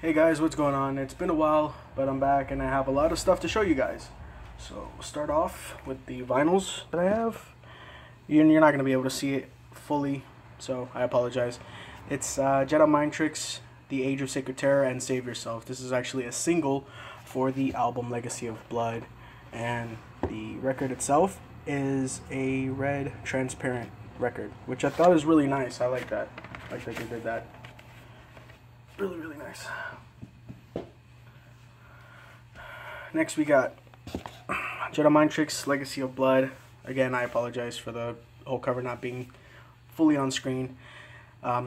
Hey guys, what's going on? It's been a while, but I'm back and I have a lot of stuff to show you guys. So we'll start off with the vinyls that I have. You're not going to be able to see it fully, so I apologize. It's Jedi Mind Tricks, The Age of Sacred Terror, and Save Yourself. This is actually a single for the album Legacy of Blood, and the record itself is a red transparent record, which I thought was really nice. I like that. I like that they did that. Really nice. Next we got Jedi Mind Tricks, Legacy of Blood. Again, I apologize for the whole cover not being fully on screen.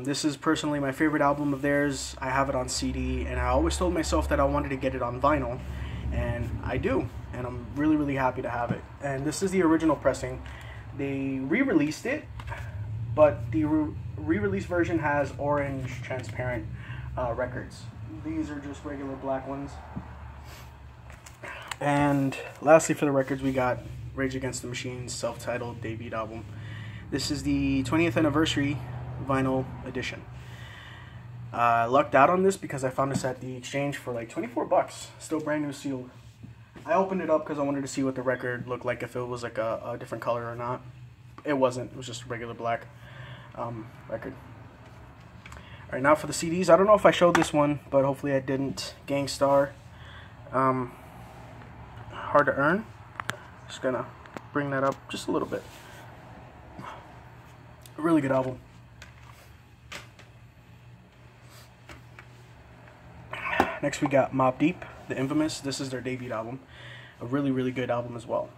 This is personally my favorite album of theirs. I have it on CD, and I always told myself that I wanted to get it on vinyl, and I do, and I'm really happy to have it. And this is the original pressing. They re-released it, but the re-release version has orange transparent records. These are just regular black ones. And lastly, for the records, we got Rage Against the Machine's self-titled debut album. This is the 20th anniversary vinyl edition. I lucked out on this because I found this at the exchange for like 24 bucks, still brand new sealed. I opened it up because I wanted to see what the record looked like, if it was like a different color or not. It wasn't. It was just a regular black record. Alright, now for the CDs. I don't know if I showed this one, but hopefully I didn't. Gangstar. Hard to Earn. Just gonna bring that up just a little bit. A really good album. Next we got Mobb Deep, The Infamous. This is their debut album. A really good album as well.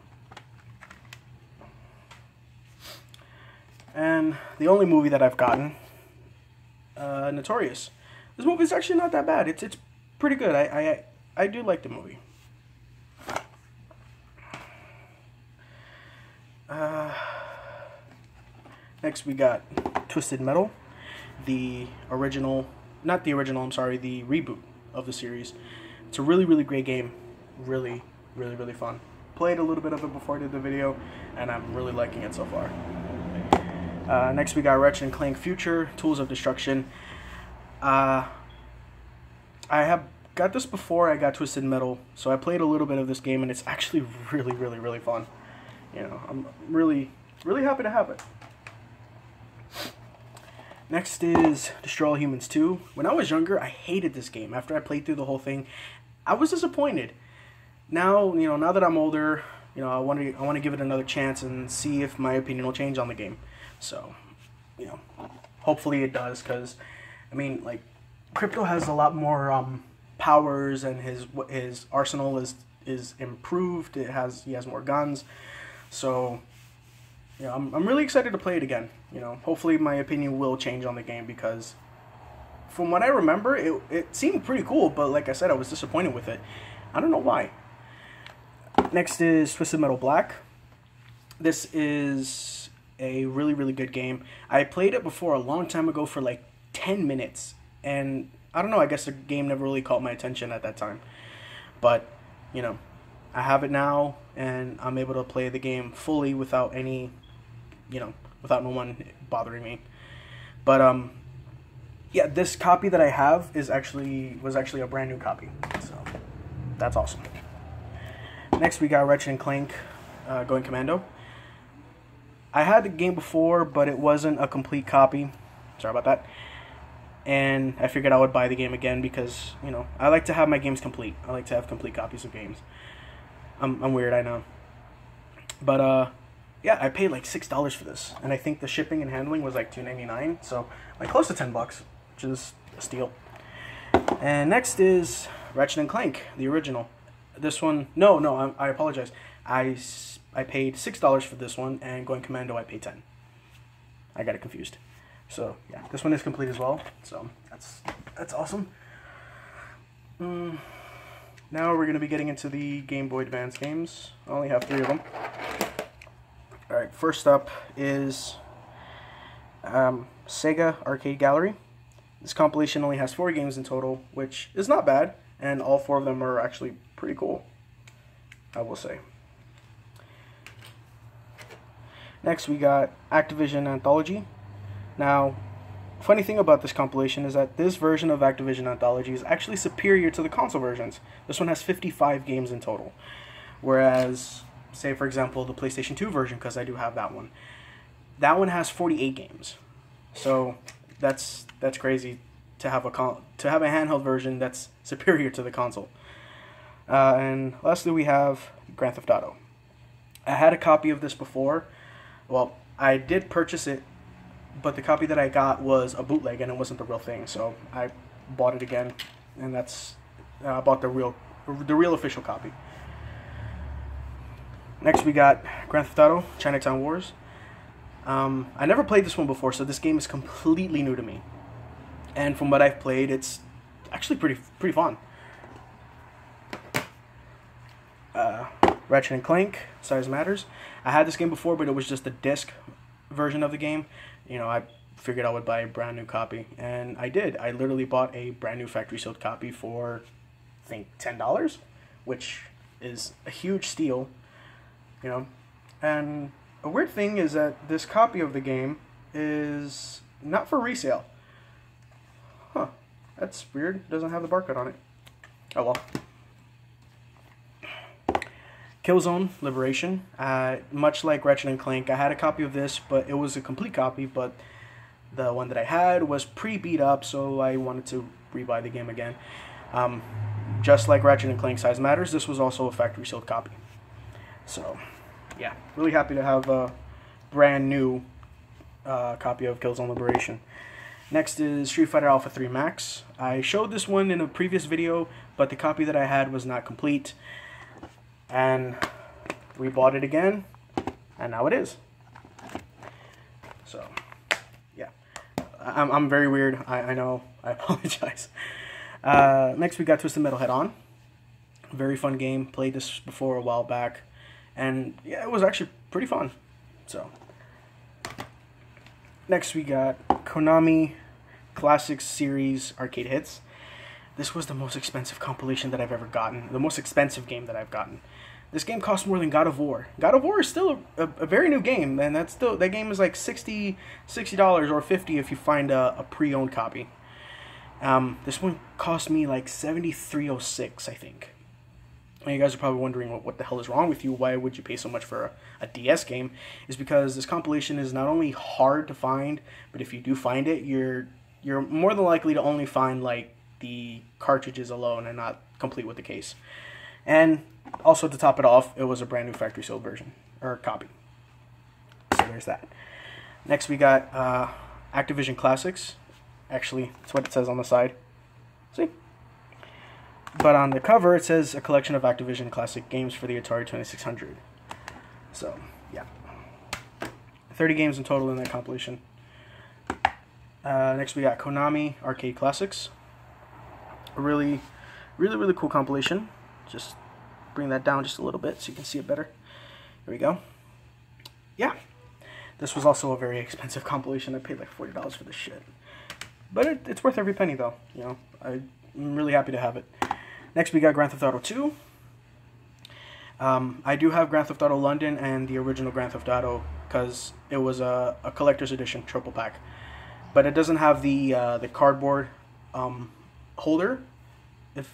And the only movie that I've gotten, Notorious. This movie is actually not that bad. It's pretty good. I do like the movie. Next we got Twisted Metal, the original, not the original, I'm sorry, the reboot of the series. It's a really great game. Really fun. Played a little bit of it before I did the video, and I'm really liking it so far. Next we got Ratchet & Clank Future, Tools of Destruction. I have got this before I got Twisted Metal, so I played a little bit of this game, and it's actually really fun. You know, I'm really happy to have it. Next is Destroy All Humans 2. When I was younger, I hated this game. After I played through the whole thing, I was disappointed. Now, you know, now that I'm older, you know, I want to give it another chance and see if my opinion will change on the game. So, you know, hopefully it does, because I mean, like, Crypto has a lot more powers, and his arsenal is improved. He has more guns. So, you know, I'm really excited to play it again. You know, hopefully my opinion will change on the game, because from what I remember, it seemed pretty cool, but like I said, I was disappointed with it. I don't know why. Next is Twisted Metal Black. This is a really good game. I played it before a long time ago for like 10 minutes, and I don't know, I guess the game never really caught my attention at that time. But, you know, I have it now, and I'm able to play the game fully without any, you know, without no one bothering me. But yeah, this copy that I have was actually a brand new copy, so that's awesome. Next we got Ratchet & Clank Going Commando. I had the game before, but it wasn't a complete copy. Sorry about that. And I figured I would buy the game again because, you know, I like to have my games complete. I like to have complete copies of games. I'm weird, I know. But yeah, I paid like $6 for this, and I think the shipping and handling was like $2.99, so like close to 10 bucks, which is a steal. And next is Ratchet & Clank, the original. This one, no, I apologize. I paid $6 for this one, and Going Commando I paid 10. I got it confused. So yeah, this one is complete as well. So that's awesome. Now we're gonna be getting into the Game Boy Advance games. I only have 3 of them. All right, first up is Sega Arcade Gallery. This compilation only has 4 games in total, which is not bad, and all 4 of them are actually pretty cool, I will say. Next we got Activision Anthology. Now, funny thing about this compilation is that this version of Activision Anthology is actually superior to the console versions. This one has 55 games in total, whereas, say for example, the PlayStation 2 version, because I do have that one has 48 games. So that's crazy to have a handheld version that's superior to the console. And lastly, we have Grand Theft Auto. I had a copy of this before. Well, I did purchase it, but the copy that I got was a bootleg and it wasn't the real thing. So I bought it again, and I bought the real official copy. Next, we got Grand Theft Auto Chinatown Wars. I never played this one before, so this game is completely new to me. And from what I've played, it's actually pretty fun. Ratchet and Clank, Size Matters. I had this game before, but it was just a disc version of the game. You know, I figured I would buy a brand new copy, and I did. I literally bought a brand new factory sealed copy for, I think, $10, which is a huge steal, you know. And a weird thing is that this copy of the game is not for resale. Huh, that's weird. It doesn't have the barcode on it. Oh well. Killzone Liberation. Much like Ratchet and Clank, I had a copy of this, but it was a complete copy, but the one that I had was pre-beat up, so I wanted to rebuy the game again. Just like Ratchet and Clank Size Matters, this was also a factory sealed copy. So, yeah, really happy to have a brand new copy of Killzone Liberation. Next is Street Fighter Alpha 3 Max. I showed this one in a previous video, but the copy that I had was not complete. And we bought it again, and now it is. So, yeah. I'm very weird. I know. I apologize. Next, we got Twisted Metal Head On. Very fun game. Played this before a while back. And, yeah, it was actually pretty fun. So, next we got Konami Classics Series Arcade Hits. This was the most expensive compilation that I've ever gotten. The most expensive game that I've gotten. This game costs more than God of War. God of War is still a very new game, and that game is like $60 or $50 if you find a pre-owned copy. This one cost me like $73.06, I think. And you guys are probably wondering what the hell is wrong with you? Why would you pay so much for a DS game? Is because this compilation is not only hard to find, but if you do find it, you're more than likely to only find like the cartridges alone and not complete with the case. And also to top it off, it was a brand new factory sealed version or copy. So there's that. Next we got Activision Classics. Actually, that's what it says on the side. See? But on the cover it says a collection of Activision classic games for the Atari 2600. So, yeah. 30 games in total in that compilation. Next we got Konami Arcade Classics. A really cool compilation. Just bring that down just a little bit so you can see it better. There we go. Yeah. This was also a very expensive compilation. I paid like $40 for this shit. But it's worth every penny though. You know, I'm really happy to have it. Next we got Grand Theft Auto 2. I do have Grand Theft Auto London and the original Grand Theft Auto because it was a collector's edition triple pack. But it doesn't have the cardboard holder. If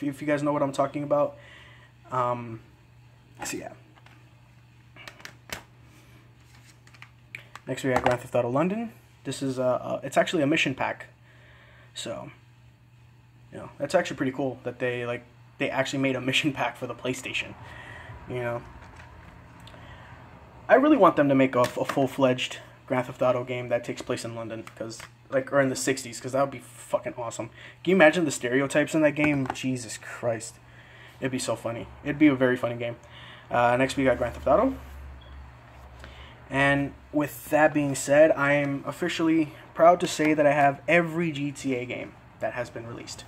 you guys know what I'm talking about. So yeah. Next we got Grand Theft Auto London. This is it's actually a mission pack. So, you know, that's actually pretty cool that they actually made a mission pack for the PlayStation. You know, I really want them to make a full-fledged Grand Theft Auto game that takes place in London, or in the 60s, because that would be fucking awesome. Can you imagine the stereotypes in that game? Jesus Christ. It'd be so funny. It'd be a very funny game. Next we got Grand Theft Auto. And with that being said, I am officially proud to say that I have every GTA game that has been released.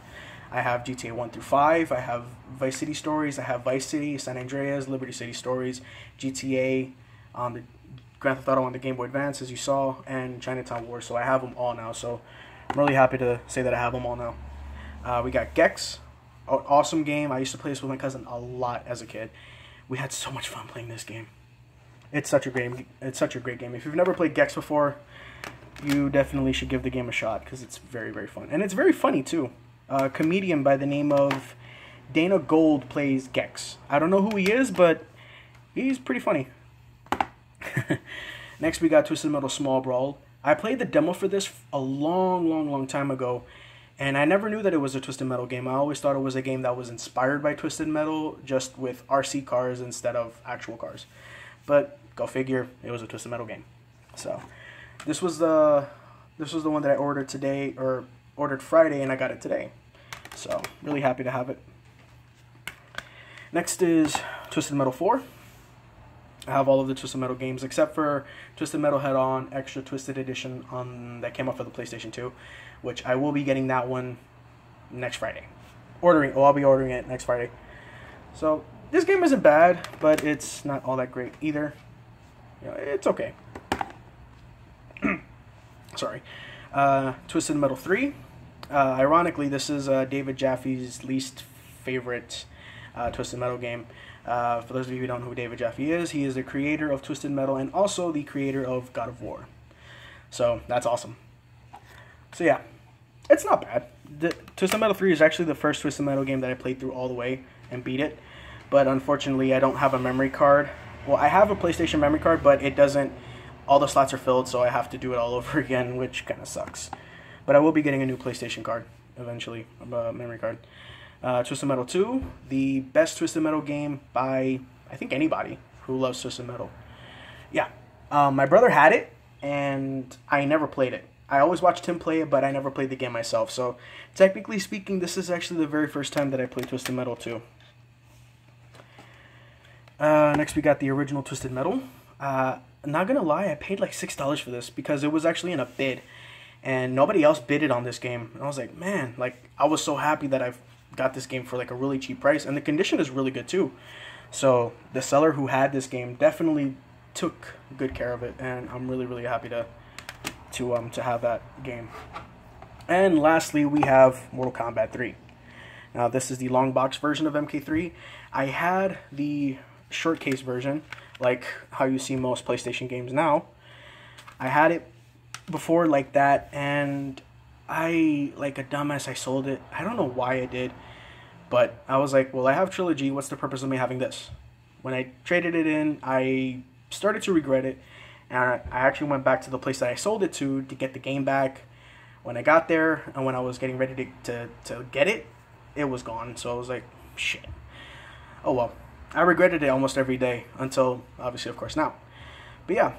I have GTA 1 through 5, I have Vice City Stories, I have Vice City, San Andreas, Liberty City Stories, GTA, on the Grand Theft Auto on the Game Boy Advance, as you saw, and Chinatown Wars. So I have them all now, so I'm really happy to say that I have them all now. We got Gex, awesome game. I used to play this with my cousin a lot as a kid. We had so much fun playing this game. It's such a great game. If you've never played Gex before, you definitely should give the game a shot because it's very, very fun. And it's very funny, too. A comedian by the name of Dana Gold plays Gex. I don't know who he is, but he's pretty funny. Next, we got Twisted Metal Small Brawl. I played the demo for this a long time ago, and I never knew that it was a Twisted Metal game. I always thought it was a game that was inspired by Twisted Metal, just with RC cars instead of actual cars. But go figure, it was a Twisted Metal game. So this was the one that I ordered today, or ordered Friday, and I got it today. So really happy to have it. Next is Twisted Metal 4. I have all of the Twisted Metal games except for Twisted Metal Head-On Extra Twisted Edition that came out for the PlayStation 2, which I will be getting that one next Friday. I'll be ordering it next Friday. So this game isn't bad, but it's not all that great either. You know, it's okay. Sorry. Twisted Metal 3. Ironically, this is David Jaffe's least favorite Twisted Metal game. For those of you who don't know who David Jaffe is, he is the creator of Twisted Metal and also the creator of God of War. So that's awesome. So yeah, it's not bad. Twisted Metal 3 is actually the first Twisted Metal game that I played through all the way and beat it. But unfortunately, I don't have a memory card. Well, I have a PlayStation memory card, but it doesn't, all the slots are filled, so I have to do it all over again, which kind of sucks. But I will be getting a new PlayStation card eventually, a memory card. Twisted Metal 2, the best Twisted Metal game by, I think, anybody who loves Twisted Metal. Yeah, my brother had it, and I never played it. I always watched him play it, but I never played the game myself. So, technically speaking, this is actually the very first time that I played Twisted Metal 2. Next, we got the original Twisted Metal. Not gonna lie, I paid like $6 for this because it was actually in a bid, and nobody else bidded on this game. And I was like, man, like, I was so happy that I've got this game for like a really cheap price, and the condition is really good too. So the seller who had this game definitely took good care of it, and I'm really happy to have that game. And lastly, we have Mortal Kombat 3. Now this is the long box version of MK3. I had the short case version, like how you see most PlayStation games now. I had it before like that, and I, like a dumbass, I sold it. I don't know why I did, but I was like, well, I have Trilogy. What's the purpose of me having this? When I traded it in, I started to regret it, and I actually went back to the place that I sold it to get the game back. When I got there, and when I was getting ready to get it, it was gone. So I was like, shit. Oh well. I regretted it almost every day until, obviously, of course, now. But yeah,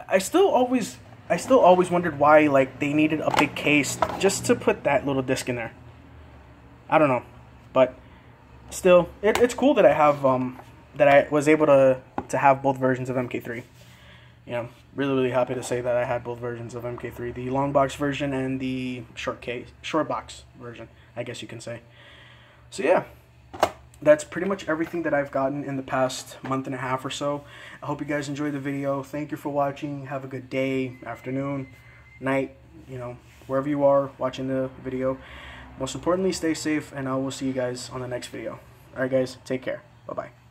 I still always wondered why, like, they needed a big case just to put that little disc in there. I don't know, but still, it's cool that I have that I was able to have both versions of MK3. You know, really happy to say that I had both versions of MK3, the long box version and the short box version, I guess you can say. So yeah, that's pretty much everything that I've gotten in the past month and a half or so. I hope you guys enjoyed the video. Thank you for watching. Have a good day, afternoon, night, you know, wherever you are watching the video. Most importantly, stay safe, and I will see you guys on the next video. Alright guys, take care. Bye-bye.